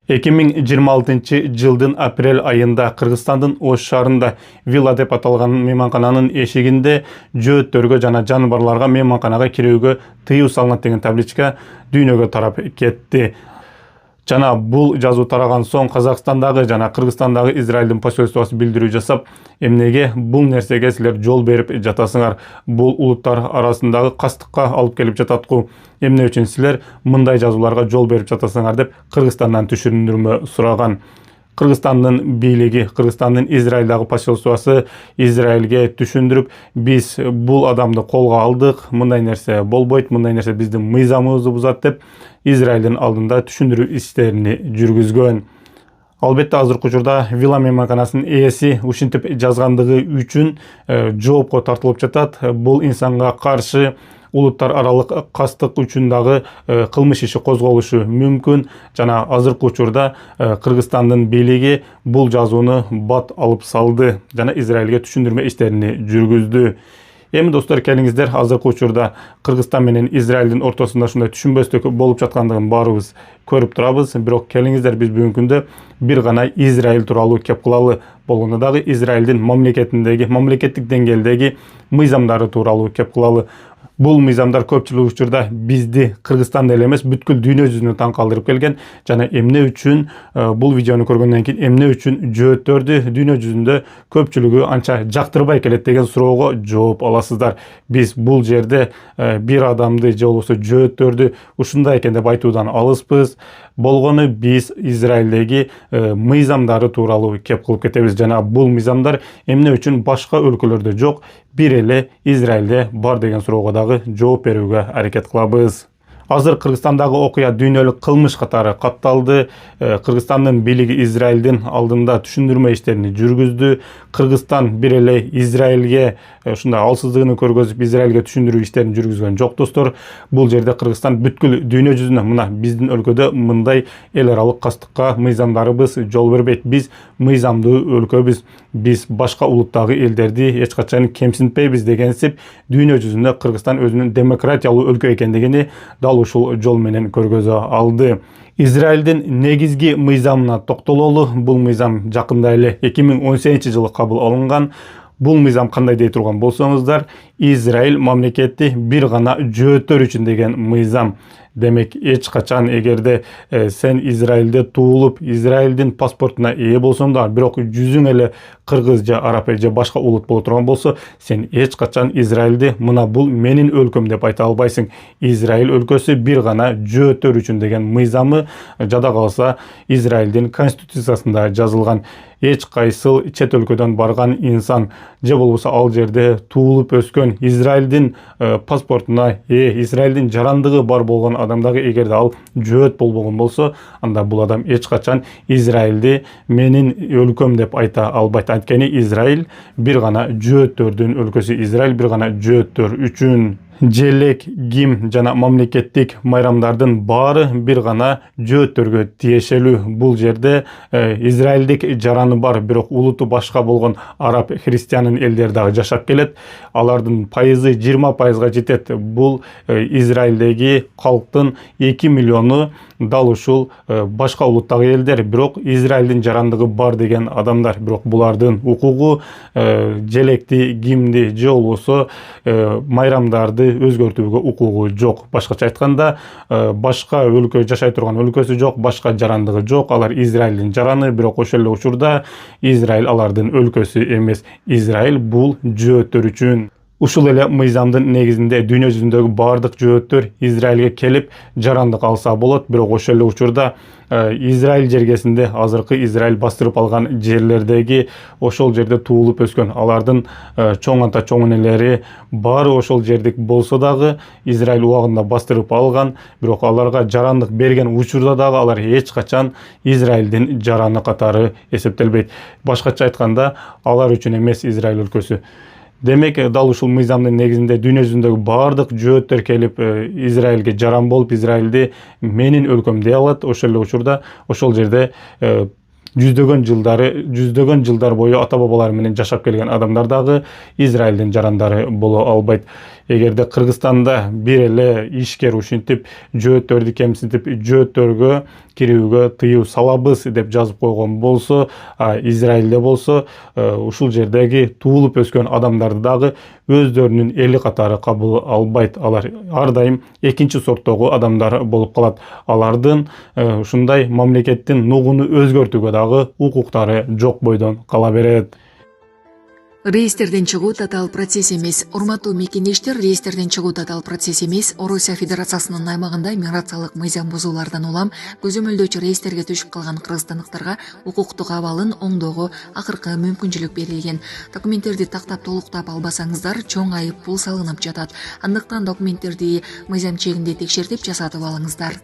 2026-жылдын апрель айында Кыргызстандын Ош шаарында вилла деп аталган мейманкананын эшигинде жөөттөргө жана жаныбарларга мейманканага кирүүгө тыюу салынат деген табличка дүйнөгө тарап кетти. Жана бул жазуу тараган соң Казакстандагы жана Кыргызстандагы Израилдин посольствосу билдирүү жасап, эмнеге бул нерсеге силер жол берип жатасыңар? Бул улуттар арасындагы кастыкка алып келип жататку. Эмне үчүн силер мындай жазууларга жол берип жатасыңар деп Кыргызстандан түшүндүрмө сураган. Кыргызстандын бийлиги, Кыргызстандын Израилдагы посольствосу Израилге түшүндүрүп, биз бул адамды колго алдык, мындай нерсе болбойт, мындай нерсе биздин мыйзамыбызды бузат деп Израилдин алдында түшүндүрүү иштерин жүргүзгөн. Албетте азыркы учурда вилла мейманканасынын ээси ушинтип жазгандыгы үчүн жоопко тартылып жатат. Бул инсанга каршы улуттар аралык кастык үчүн дагы кылмыш иши козголушу мүмкүн. Жана азыркы учурда Кыргызстандын бийлиги бул жазууну бат алып салды жана Израилге түшүндүрмө иштерин жүргүздү. Эми достор, келиңиздер, азыркы учурда Кыргызстан менен Израилдин ортосунда ушундай түшүнбөстүк болуп жаткандыгын баарыбыз көрүп турабыз. Бирок келиңиздер, биз бүгүнкү күндө бир гана Израиль тууралуу кеп кылалы. Болгондо дагы Израилдин мамлекеттик деңгээлдеги мыйзамдары тууралуу кеп кылалы. Бул мыйзамдар көпчүлүк учурда бизди Кыргызстанда эле эмес, бүткүл дүйнө жүзүнө таң калтырып келген. Жана эмне үчүн бул видеону көргөндөн кийин эмне үчүн жөөттөрдү дүйнө жүзүндө көпчүлүгү анча жактырбай келет деген суроого жооп аласыздар. Биз бул жерде бир адамды же болбосо жөөттөрдү ушундай экен деп айтуудан алыспыз. Болгону биз Израилдеги мыйзамдары тууралуу кеп кылып кетебиз. Жана бул мыйзамдар эмне үчүн башка өлкөлөрдө жок, бир эле Израилде бар деген суроого дагы жооп берүүгө аракет кылабыз. Азыр Кыргызстандагы окуя дүйнөлүк кылмыш катары катталды. Кыргызстандын бийлиги Израилдин алдында түшүндүрмө иштерин жүргүздү. Кыргызстан бир эле Израилге ушундай алсыздыгын көргөзүп, Израилге түшүндүрүү иштерин жүргүзгөн жок достор. Бул жерде Кыргызстан бүткүл дүйнө жүзүнө мына биздин өлкөдө мындай эл аралык кастыкка мыйзамдарыбыз жол бербейт. Биз мыйзамдуу өлкөбүз. Биз башка улуттагы элдерди эч качан кемсинтпейбиз дегенсип, дүйнө жүзүндө Кыргызстан өзүнүн демократиялуу өлкө экендигини дал ушул жол менен көргөзө алды. Израилдин негизги мыйзамына токтололу. Бул мыйзам жакында эле 2018-жылы кабыл алынган. Бул мыйзам кандай дей турган болсоңуздар, Израиль мамлекети бир гана жөөттөр үчүн деген мыйзам. Демек, эч качан эгерде сен Израилде туулуп, Израилдин паспортуна ээ болсоң да, бирок жүзүң эле кыргыз же араб же башка улут боло турган болсо, сен эч качан Израилди мына бул менин өлкөм деп айта албайсың. Израиль өлкөсү бир гана жөөттөр үчүн деген мыйзамы жада калса Израилдин конституциясында жазылган. Эч кайсыл чет өлкөдөн барган инсан же болбосо ал жерде туулуп өскөн, Израилдин паспортуна Израилдин жарандыгы бар болгон адамдагы эгерде ал жөөт болбогон болсо, анда бул адам эч качан Израилди менин өлкөм деп айта албайт. Анткени Израиль бир гана жөөттөрдүн өлкөсү. Израиль бир гана жөөттөр үчүн. Желек, гимн жана мамлекеттик майрамдардын баары бир гана жөөттөргө тиешелүү. Бул жерде Израилдик жараны бар, бирок улуту башка болгон араб христианын элдер дагы жашап келет. Алардын пайызы 20%га жетет. Бул Израилдеги калктын 2 миллиону дал ушул башка улуттагы элдер, бирок Израилдин жарандыгы бар деген адамдар. Бирок булардын укугу желекти, гимнди же болбосо майрамдарды өзгөртүүгө укугу жок. Башкача айтканда, башка өлкө жашай турган өлкөсү жок, башка жарандыгы жок. Алар Израилдин жараны, бирок ошол эле учурда Израиль алардын өлкөсү эмес. Израиль бул жөөттөр үчүн. Ушул эле мыйзамдын негизинде дүйнө жүзүндөгү бардык жөөттөр Израилге келип жарандык алса болот. Бирок ошол эле учурда Израиль жергесинде, азыркы Израиль бастырып алган жерлердеги ошол жерде туулуп өскөн алардын чоң ата чоң энелери баары ошол жердик болсо дагы Израиль убагында бастырып алган. Бирок аларга жарандык берген учурда дагы алар эч качан Израилдин жараны катары эсептелбейт. Башкача айтканда, алар үчүн эмес Израиль өлкөсү. Демек, дал ушул мыйзамдын негизинде дүйнө жүзүндөгү бардык жөөттөр келип Израилге жаран болуп, Израилди менин өлкөм дей алат. Ошол эле учурда ошол жерде жүздөгөн жылдар бою ата бабалары менен жашап келген адамдар дагы Израилдин жарандары боло албайт. Эгерде Кыргызстанда бир эле ишкер ушинтип жөөттөрдү кемсинтип жөөттөргө кирүүгө тыюу салабыз деп жазып койгон болсо, Израилде болсо ушул жердеги туулуп өскөн адамдарды дагы өздөрүнүн эли катары кабыл албайт. Алар ар дайым экинчи сорттогу адамдар болуп калат. Алардын ушундай мамлекеттин нугуну өзгөртүүгө дагы укуктары жок бойдон кала берет. Рейстерден чыгуу татаал процесс эмес. Урматтуу мекендештер, рейстерден чыгуу татаал процесс эмес. Орусия Федерациясынын аймагында миграциялык мыйзам бузуулардан улам көзөмөлдөөчү рейстерге түшүп калган кыргызстандыктарга укуктук абалын оңдоого акыркы мүмкүнчүлүк берилген. Документтерди тактап толуктап албасаңыздар чоң айып пул салынып жатат. Андыктан документтерди мыйзам чегинде текшертип жасатып алыңыздар.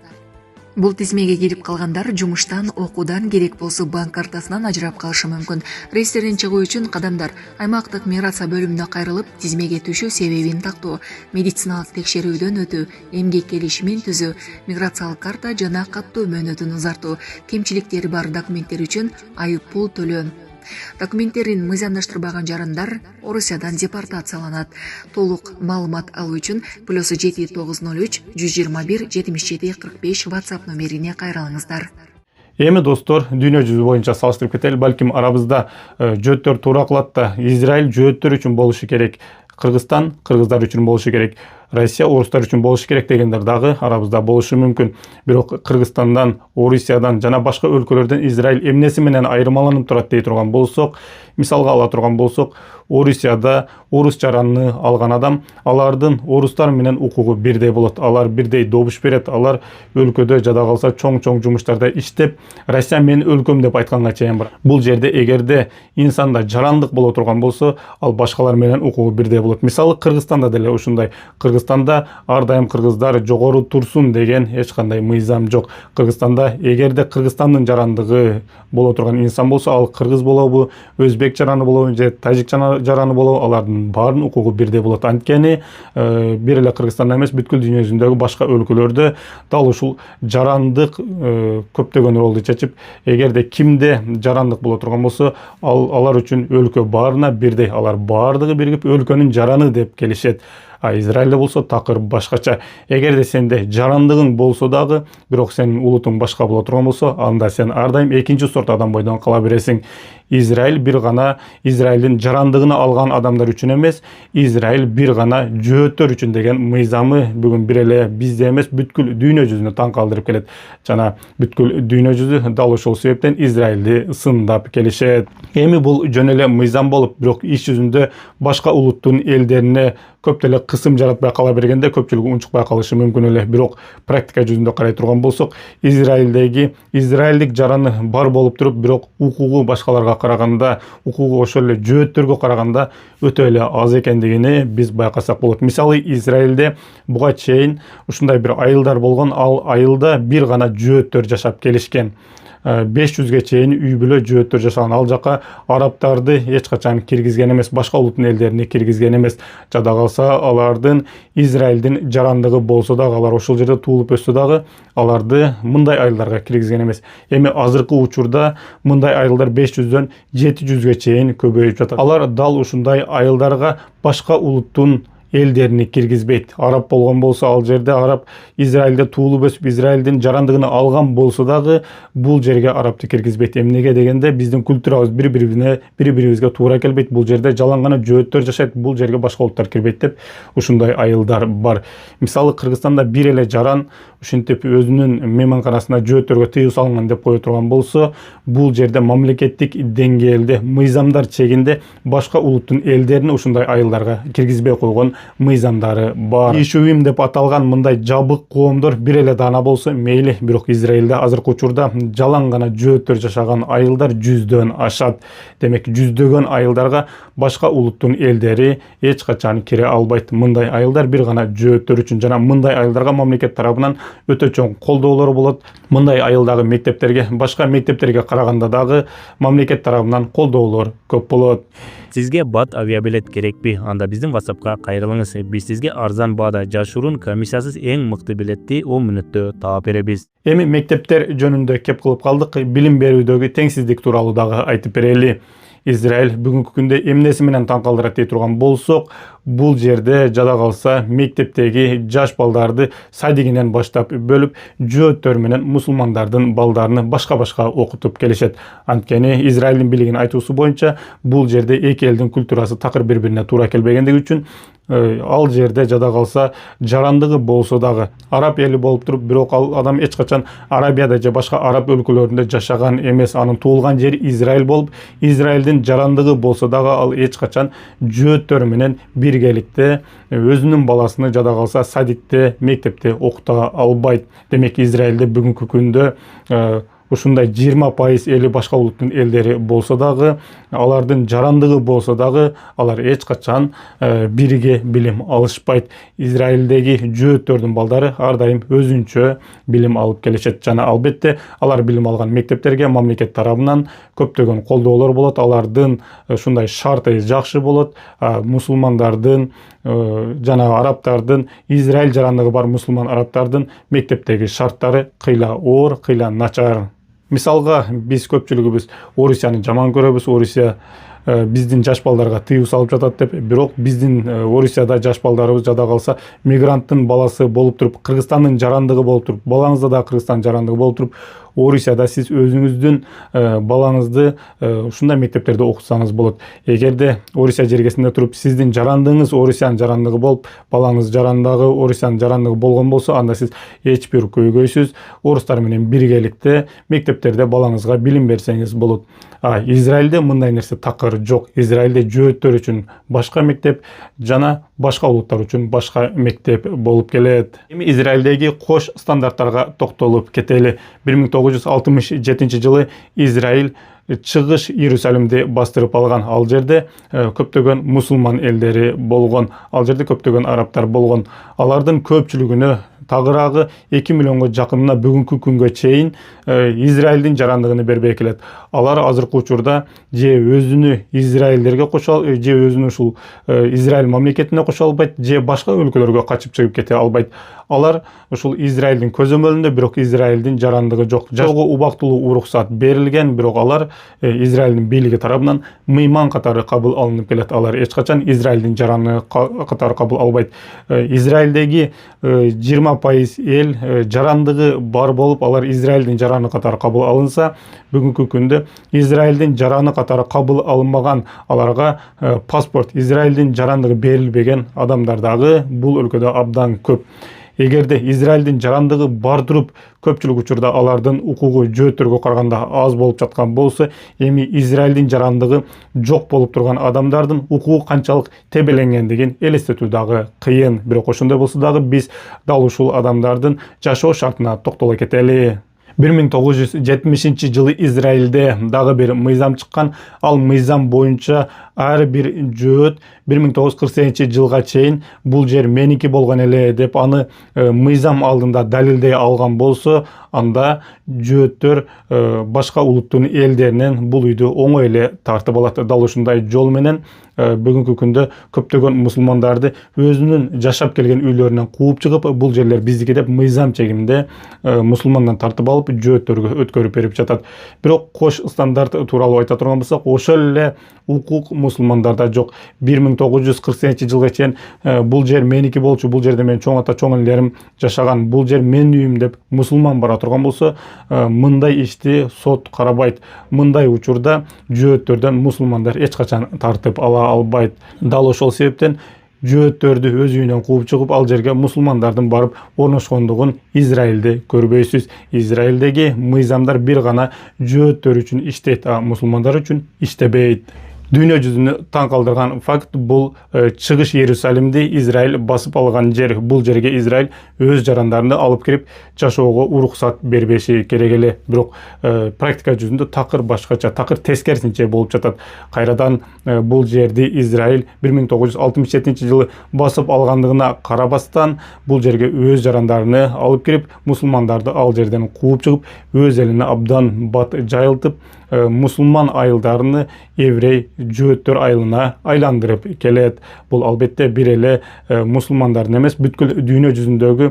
Бул тизмеге кирип калгандар жумуштан, окуудан, керек болсо банк картасынан ажырап калышы мүмкүн. Рейстерден чыгуу үчүн кадамдар: аймактык миграция бөлүмүнө кайрылып, тизмеге түшүү себебин тактоо, медициналык текшерүүдөн өтүү, эмгек келишимин түзүү, миграциялык карта жана каттоо мөөнөтүн узартуу, кемчиликтери бар документтер үчүн айып пул төлөө. Документтерин мыйзамдаштырбаган жарандар Орусиядан депортацияланат. Толук маалымат алуу үчүн +7 903 121 77 45 WhatsApp номерине кайрылыңыздар. Эми достор, дүйнө жүзү боюнча салыштырып кетели. Балким арабызда жөөттөр туура кылат да. Израиль жөөттөр үчүн болушу керек. Кыргызстан кыргыздар үчүн болушу керек. Россия орустар үчүн болушу керек дегендер дагы арабызда болушу мүмкүн. Бирок Кыргызстандан, Орусиядан жана башка өлкөлөрдөн Израиль эмнеси менен айырмаланып турат дей турган болсок, мисалга ала турган болсок, Орусияда орус жаранны алган адам, алардын орустар менен укугу бирдей болот. Алар бирдей добуш берет. Алар өлкөдө жада калса чоң жумуштарда иштеп, Россия менин өлкөм деп айтканга чейин бар. Бул жерде эгерде инсанда жарандык боло турган болсо, ал башкалар менен укугу бирдей болот. Мисалы Кыргызстанда деле ушундай. Кыргызстанда ар дайым кыргыздар жогору турсун деген эч кандай мыйзам жок. Кыргызстанда эгерде Кыргызстандын жарандыгы боло турган инсан болсо, ал кыргыз болобу, өзбек жараны болобу же тажик жараны болобу, алардын баарынын укугу бирдей болот. Анткени бир эле Кыргызстанда эмес, бүткүл дүйнө жүзүндөгү башка өлкөлөрдө дал ушул жарандык көптөгөн ролду чечип, эгерде кимде жарандык боло турган болсо, алар үчүн өлкө баарына бирдей. Алар баардыгы биригип өлкөнүн жараны деп келишет. Израилде болсо такыр башкача. Эгерде сенде жарандыгың болсо дагы, бирок сенин улутуң башка боло турган болсо, анда сен ар дайым экинчи сорт адам бойдон кала бересиң. Израиль бир гана Израилдин жарандыгын алган адамдар үчүн эмес, Израиль бир гана жөөттөр үчүн деген мыйзамы бүгүн бир эле бизде эмес, бүткүл дүйнө жүзүнө таң калтырып келет. Жана бүткүл дүйнө жүзү дал ошол себептен Израилди сындап келишет. Эми бул жөн эле мыйзам болуп, бирок иш жүзүндө башка улуттун элдерине көп деле кысым жаратпай кала бергенде көпчүлүгү унчукпай калышы мүмкүн эле. Бирок практика жүзүндө карай турган болсок, Израилдеги израилдик жараны бар болуп туруп, бирок укугу башкаларга караганда, укугу ошол эле жөөттөргө караганда өтө эле аз экендигини биз байкасак болот. Мисалы Израилде буга чейин ушундай бир айылдар болгон, ал айылда бир гана жөөттөр жашап келишкен. 500ге чейин үй бүлө жөөттөр жашаган. Ал жака арабтарды эч качан киргизген эмес, башка улуттун элдерини киргизген эмес. Жада калса алардын Израилдин жарандыгы болсо дагы, алар ошол жерде туулуп өссө дагы, аларды мындай айылдарга киргизген эмес. Эми азыркы учурда мындай айылдар 500дөн 700ге чейин көбөйүп жатат. Алар дал ушундай айылдарга башка улуттун элдерини киргизбейт. Араб болгон болсо, ал жерде араб Израилде туулуп өсүп, Израилдин жарандыгын алган болсо дагы бул жерге арабты киргизбейт. Эмнеге дегенде, биздин культурабыз бири-бирибизге туура келбейт. Бул жерде жалаң гана жөөттөр жашайт, бул жерге башка улуттар кирбейт деп ушундай айылдар бар. Мисалы Кыргызстанда бир эле жаран ушинтип өзүнүн мейманканасына жөөттөргө тыюу салынган деп кое турган болсо, бул жерде мамлекеттик деңгээлде мыйзамдар чегинде башка улуттун элдерин ушундай айылдарга киргизбей койгон мыйзамдары бар. Ишуим деп аталган мындай жабык коомдор бир эле даана болсо мейли, бирок Израилде азыркы учурда жалаң гана жөөттөр жашаган айылдар 100дөн ашат. Демек, 100дөгөн айылдарга башка улуттун элдери эч качан кире албайт. Мындай айылдар бир гана жөөттөр үчүн, жана мындай айылдарга мамлекет тарабынан өтө чоң колдоолор болот. Мындай айылдагы мектептерге, башка мектептерге караганда дагы мамлекет тарабынан колдоолор көп болот. Сизге бат авиабилет керекпи? Анда биздин WhatsApp'ка кайрылыңыз. Биз сизге арзан баада жашыруун комиссиясыз эң мыкты билетти 10 мүнөттө таап беребиз. Эми мектептер жөнүндө кеп кылып калдык. Билим берүүдөгү теңсиздик тууралуу дагы айтып берели. Израиль бүгүнкү күндө эмнеси менен таң калтырат дей турган болсок, бул жерде жада калса мектептеги жаш балдарды садигинен баштап бөлүп жөөттөр менен мусулмандардын балдарыны башка окутуп келишет. Анткени Израилдин бийлигинин айтуусу боюнча бул жерде эки элдин культурасы такыр бири-бирине туура келбегендиги үчүн ал жерде жада калса жарандыгы болсо дагы араб эли болуп туруп, бирок ал адам эч качан Арабияда же башка араб өлкөлөрүндө жашаган эмес. Анын туулган жери Израиль болуп, Израилдин жарандыгы болсо дагы ал эч качан жөөттөр менен биргеликте өзүнүн баласыны жада калса садикте, мектепте окута албайт. Демек Израилде бүгүнкү күндө ушундай 20% эли башка улуттун элдери болсо дагы, алардын жарандыгы болсо дагы, алар эч качан бирге билим алышпайт. Израилдеги жөөттөрдүн балдары ар дайым өзүнчө билим алып келишет. Жана албетте алар билим алган мектептерге мамлекет тарабынан көптөгөн колдоолор болот. Алардын ушундай шарты жакшы болот. Мусулмандардын жана арабтардын, Израиль жарандыгы бар мусулман арабтардын мектептеги шарттары кыйла оор, кыйла начар. Мисалга, биз көпчүлүгүбүз Орусияны жаман көрөбүз. Орусия биздин жаш балдарга тыюу салып жатат деп, бирок биздин Орусияда жаш балдарыбыз жада калса мигранттын баласы болуп туруп, Кыргызстандын жарандыгы болуп туруп, балаңызда да Кыргызстан жарандыгы болуп туруп, Орусияда сиз өзүңүздүн балаңызды ушундай мектептерде окутсаңыз болот. Эгерде Орусия жергесинде туруп сиздин жарандыгыңыз Орусиянын жарандыгы болуп, балаңыз жарандыгы Орусиянын жарандыгы болгон болсо, анда сиз эч бир көйгөйсүз орустар менен биргеликте мектептерде балаңызга билим берсеңиз болот. Израилде мындай нерсе такыр жок. Израилде жөөттөр үчүн башка мектеп жана башка улуттар үчүн башка мектеп болуп келет. Эми Израилдеги кош стандарттарга токтолуп кетели. 1967 жылы Израиль чыгыш Иерусалимди бастырып алган. Ал жерде көптөгөн мусулман элдери болгон. Ал жерде көптөгөн арабтар болгон. Алардын көпчүлүгүнө тагыраагы 2 миллионго жакынына бүгүнкү күнгө чейин Израилдин жарандыгын бербей келет. Алар азыркы учурда же өзүнү Израилдерге кошо, же өзүнү ушул Израиль мамлекетине кошо албайт, же башка өлкөлөргө качып чыгып кете албайт. Алар ушул Израилдин көзөмөлүндө, бирок Израилдин жарандыгы жок. Жашоого убактылуу уруксат берилген, бирок алар Израилдин бийлиги тарабынан мыйман катары кабыл алынып келет. Алар эч качан Израилдин жарандыгы катары кабыл албайт. Израилдеги 20% эл жарандыгы бар болуп, алар Израилдин жараны катары кабыл алынса, бүгүнкү күндө Израилдин жараны катары кабыл алынмаган, аларга паспорт Израилдин жарандыгы берилбеген адамдар дагы бул өлкөдө абдан көп. Эгерде Израилдин жарандыгы бар туруп, көпчүлүк учурда алардын укугу жөөттөргө караганда аз болуп жаткан болсо, эми Израилдин жарандыгы жок болуп турган адамдардын укугу канчалык тебеленгендигин элестетүү дагы кыйын. Бирок ошондой болсо дагы биз дал ушул адамдардын жашоо шартына токтоло кетели. 1970 жылы Израилде дагы бир мыйзам чыккан. Ал мыйзам боюнча ар бир жөөт 1948 жылга чейин бул жер меники болгон эле деп аны мыйзам алдында далилдей алган болсо, анда жөөттөр башка улуттун элдеринен бул үйдү оңой эле тартып алат. Дал ушундай жол менен бүгүнкү күндө көптөгөн мусулмандарды өзүнүн жашап келген үйлөрүнөн кууп чыгып, бул жерлер биздики деп мыйзам чегинде мусулмандан тартып алып жөөттөргө өткөрүп берип жатат. Бирок кош стандарт тууралуу айта турган болсок, ошол эле укук мусулмандарда жок. 1948 жылга чейин бул жер меники болчу, бул жерде менин чоң ата чоң энелерим жашаган, бул жер менин үйүм деп мусулман бара турган болсо, мындай ишти сот карабайт. Мындай учурда жөөттөрдөн мусулмандар эч качан тартып ала албайт. Дал ошол себептен жөөттөрдү өз үйүнөн кууп чыгып, ал жерге мусулмандардын барып орношкондугун Израилде көрбөйсүз. Израилдеги мыйзамдар бир гана жөөттөр үчүн иштейт, мусулмандар үчүн иштебейт. Дүйнө жүзүнө таң калтырган факт бул чыгыш Иерусалимди Израиль басып алган жер. Бул жерге Израиль өз жарандарын алып кирип жашоого уруксат бербеши керек эле. Бирок практика жүзүндө такыр башкача, такыр тескерисинче болуп жатат. Кайрадан бул жерди Израиль 1967 жылы басып алгандыгына карабастан, бул жерге өз жарандарын алып кирип, мусулмандарды ал жерден кууп чыгып, өз элине абдан бат жайылтып, мусулман айылдарын еврей жөөттөр айылына айландырып келет. Бул албетте бир эле мусулмандардын эмес, бүткүл дүйнө жүзүндөгү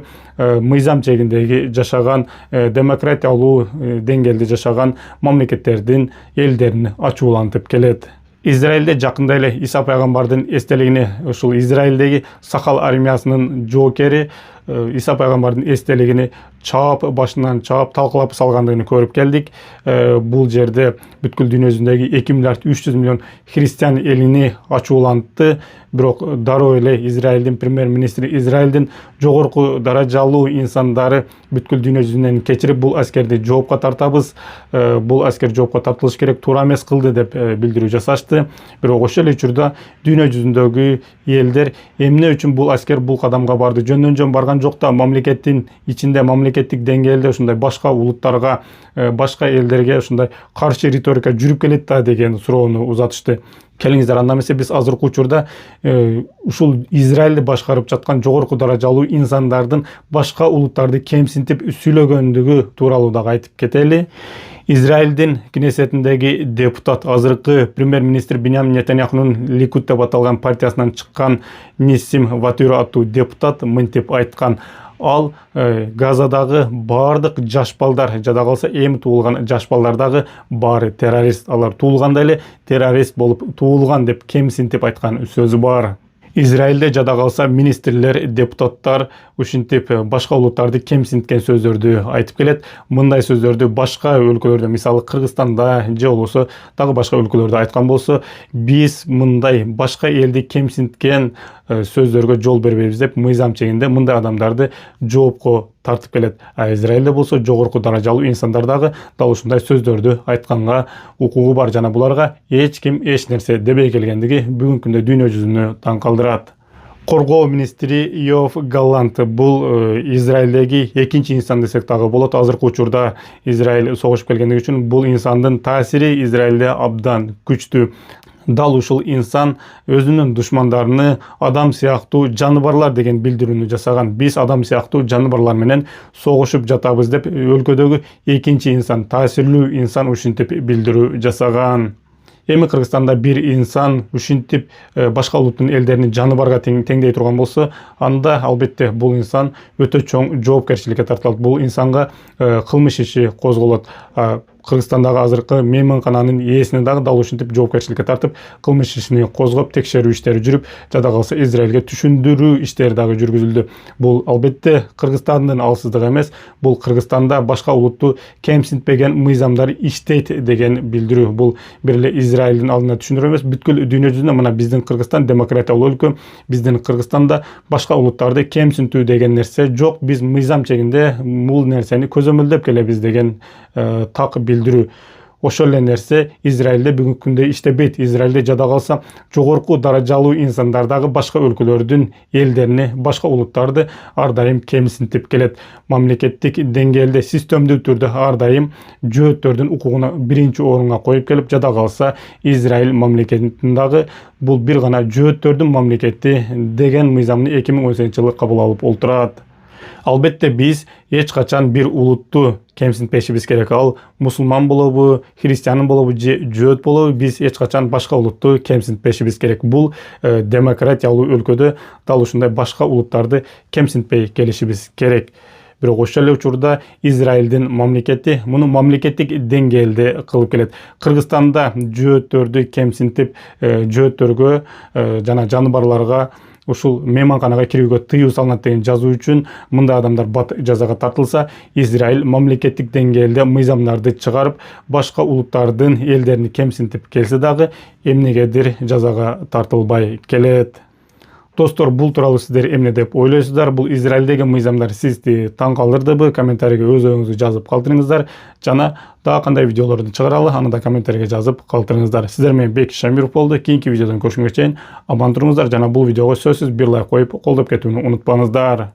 мыйзам чегиндеги жашаган, демократиялуу деңгээлде жашаган мамлекеттердин элдерин ачуулантып келет. Израилде жакында эле Иса пайгамбардын эстелигине ушул Израилдеги Сахал армиясынын жоокери Иса пайгамбардын эстелигини чаап башынан чаап талкалап салгандыгын көрүп келдик. Бул жерде бүткүл дүйнө жүзүндөгү 2 миллиард 300 миллион христиан элини ачуулантты. Бирок дароо эле Израилдин премьер-министри, Израилдин жогорку даражалуу инсандары бүткүл дүйнө жүзүнөн кечирип бул аскерди жоопко тартабыз, бул аскер жоопко тартылыш керек, туура эмес кылды деп билдирүү жасашты. Бирок ошол эле учурда дүйнө жүзүндөгү элдер эмне үчүн бул аскер бул кадамга барды? Жөндөн жөн барган жок да, мамлекеттин ичинде, мамлекеттик деңгээлде ушундай башка улуттарга, башка элдерге ушундай каршы риторика жүрүп келет да деген суроону узатышты. Келиңиздер, анда эмесе биз азыркы учурда ушул Израилди башкарып жаткан жогорку даражалуу инсандардын башка улуттарды кемсинтип сүйлөгөндүгү тууралуу дагы айтып кетели. Израилдин Кнессетиндеги депутат, азыркы премьер-министр Биньямин Нетаньяхунун Ликуд деп аталган партиясынан чыккан Ниссим Ватура аттуу депутат мынтип айткан: ал Газадагы бардык жаш балдар, жада калса эми туулган жаш балдар дагы баары террорист, алар туулганда эле террорист болуп туулган деп кемсинтип айткан сөзү бар. Израилде жада калса министрлер, депутаттар ушинтип башка улуттарды кемсинткен сөздөрдү айтып келет. Мындай сөздөрдү башка өлкөлөрдө, мисалы Кыргызстанда же болбосо дагы башка өлкөлөрдө айткан болсо, биз мындай башка элди кемсинткен сөздөргө жол бербейбиз деп мыйзам чегинде мындай адамдарды жоопко тартып келет. А Израилде болсо жогорку даражалуу инсандар дагы дал ушундай сөздөрдү айтканга укугу бар жана буларга эч ким эч нерсе дебей келгендиги бүгүнкү күндө дүйнө жүзүнө таң калтырат. Коргоо министри Йоав Галлант бул Израилдеги экинчи инсан десек дагы болот. Азыркы учурда Израиль согушуп келгендиги үчүн бул инсандын таасири Израилде абдан күчтүү. Дал ушул инсан өзүнүн душмандарыны адам сыяктуу жаныбарлар деген билдирүүнү жасаган. Биз адам сыяктуу жаныбарлар менен согушуп жатабыз деп өлкөдөгү экинчи инсан, таасирлүү инсан ушинтип билдирүү жасаган. Эми Кыргызстанда бир инсан ушинтип башка улуттун элдерин жаныбарга теңдей турган болсо, анда албетте бул инсан өтө чоң жоопкерчиликке тартылат. Бул инсанга кылмыш иши козголот. Кыргызстандагы азыркы мейманкананын ээсине дагы дал ушинтип жоопкерчиликке тартып, кылмыш ишини козгоп, текшерүү иштери жүрүп, жада калса Израилге түшүндүрүү иштери дагы жүргүзүлдү. Бул албетте Кыргызстандын алсыздыгы эмес, бул Кыргызстанда башка улутту кемсинтпеген мыйзамдар иштейт деген билдирүү. Бул бир эле Израилдин алдына түшүндүрүү эмес, бүткүл дүйнө жүзүндө мына биздин Кыргызстан демократиялуу өлкө, биздин Кыргызстанда башка улуттарды кемсинтүү деген нерсе жок. Биз мыйзам чегинде бул нерсени көзөмөлдөп келебиз деген так билдирүү. Ошол эле нерсе Израилде бүгүнкү күндө иштебейт. Израилде жада калса жогорку даражалуу инсандар дагы башка өлкөлөрдүн элдерини, башка улуттарды ар дайым кемсинтип келет. Мамлекеттик деңгээлде системдүү түрдө ар дайым жөөттөрдүн укугуна биринчи орунга коюп келип, жада калса Израиль мамлекетин дагы бул бир гана жөөттөрдүн мамлекети деген мыйзамды 2018-жылы кабыл алып олтурат. Албетте биз эч качан бир улутту кемсинтпешибиз керек. Ал мусулман болобу, христиан болобу, жөөт болобу, биз эч качан башка улутту кемсинтпешибиз керек. Бул демократиялуу өлкөдө дал ушундай башка улуттарды кемсинтпей келишибиз керек. Бирок ошол эле учурда Израилдин мамлекети муну мамлекеттик деңгээлде кылып келет. Кыргызстанда жөөттөрдү кемсинтип, жөөттөргө жана жаныбарларга ушул мейманканага кирүүгө тыюу салынат деген жазуу үчүн мындай адамдар бат жазага тартылса, Израиль мамлекеттик деңгээлде мыйзамдарды чыгарып, башка улуттардын элдерин кемсинтип келсе дагы эмнегедир жазага тартылбай келет. Достор, бул тууралуу сиздер эмне деп ойлойсуздар? Бул Израилдеги мыйзамдар сизди таң калтырдыбы? Комментарийге өз оюңузду жазып калтырыңыздар. Жана дагы кандай видеолорду чыгаралы, аны да комментарийге жазып калтырыңыздар. Сиздер менен Бекиш Шамиров болду. Кийинки видеодон көрүшкөнгө чейин аман туруңуздар жана бул видеого сөзсүз бир лайк коюп колдоп кетүүнү унутпаңыздар.